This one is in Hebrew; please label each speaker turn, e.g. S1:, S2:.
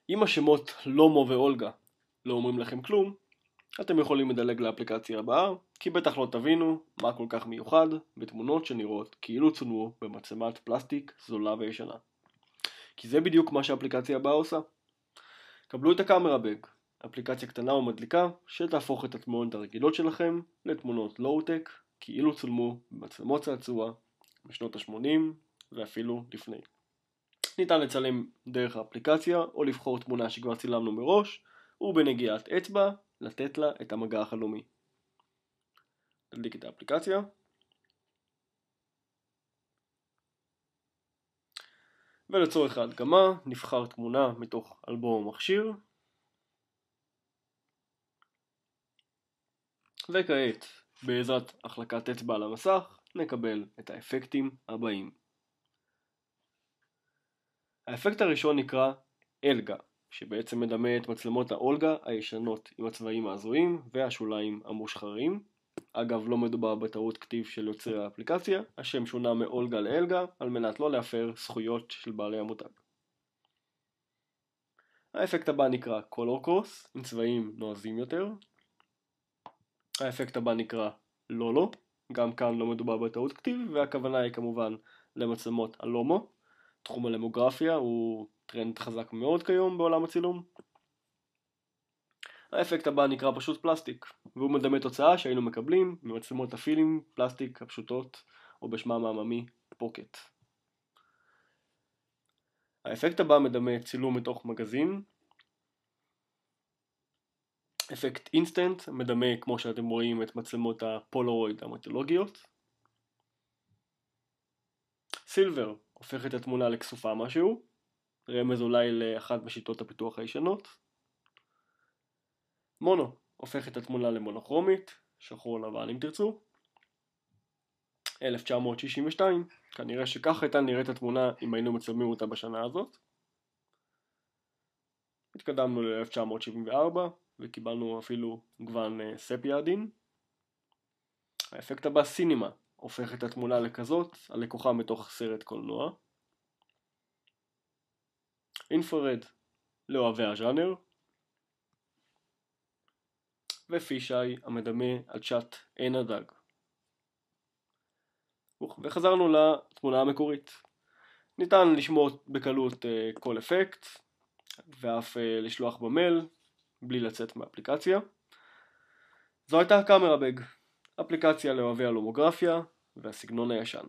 S1: אם השמות לומו ואולגה לא אומרים לכם כלום, אתם יכולים לדלג לאפליקציה הבאה, כי בטח לא תבינו מה כל כך מיוחד בתמונות שנראות כאילו צולמו במצלמת פלסטיק זולה וישנה. כי זה בדיוק מה שהאפליקציה הבאה עושה. קבלו את הקאמרה בג, אפליקציה קטנה ומדליקה שתהפוך את התמונות הרגילות שלכם לתמונות לואו-טק, כאילו צולמו במצלמות צעצוע בשנות ה-80 ואפילו לפני. ניתן לצלם דרך האפליקציה או לבחור תמונה שכבר צילמנו מראש, ובנגיעת אצבע לתת לה את המגע החלומי. נדליק את האפליקציה. ולצורך ההדגמה נבחר תמונה מתוך אלבום המכשיר. וכעת בעזרת החלקת אצבע על המסך נקבל את האפקטים הבאים. האפקט הראשון נקרא אלגה, שבעצם מדמה את מצלמות האולגה הישנות עם הצבעים הזוהים והשוליים המושחרים. אגב, לא מדובר בטעות כתיב של יוצר האפליקציה, השם שונה מאולגה לאלגה על מנת לא להפר זכויות של בעלי המותג. האפקט הבא נקרא Color Cross, עם צבעים נועזים יותר. האפקט הבא נקרא לולו, גם כאן לא מדובר בטעות כתיב, והכוונה היא כמובן למצלמות הלומו. תחום הלמוגרפיה הוא טרנד חזק מאוד כיום בעולם הצילום. האפקט הבא נקרא פשוט פלסטיק, והוא מדמה תוצאה שהיינו מקבלים ממצלמות הפילם פלסטיק הפשוטות, או בשמם העממי פוקט. האפקט הבא מדמה צילום מתוך מגזין. אפקט אינסטנט מדמה, כמו שאתם רואים, את מצלמות הפולרויד המתולוגיות. סילבר הופך את התמונה לכסופה משהו, רמז אולי לאחת משיטות הפיתוח הישנות. מונו הופך את התמונה למונוכרומית, שחור לבן אם תרצו. 1962, כנראה שכך הייתה נראית התמונה אם היינו מצלמים אותה בשנה הזאת. התקדמנו ל-1974 וקיבלנו אפילו גוון ספיה עדין. האפקט הבא, סינימה, הופך את התמונה לכזאת, הלקוחה מתוך סרט קולנוע. אינפרד, לאוהבי הז'אנר. ופישאי, המדמה על צ'אט עין הדג. וחזרנו לתמונה המקורית. ניתן לשמור בקלות כל אפקט, ואף לשלוח במייל, בלי לצאת מהאפליקציה. זו הייתה הקאמרה בג, אפליקציה לאוהבי הלומוגרפיה והסגנון הישן.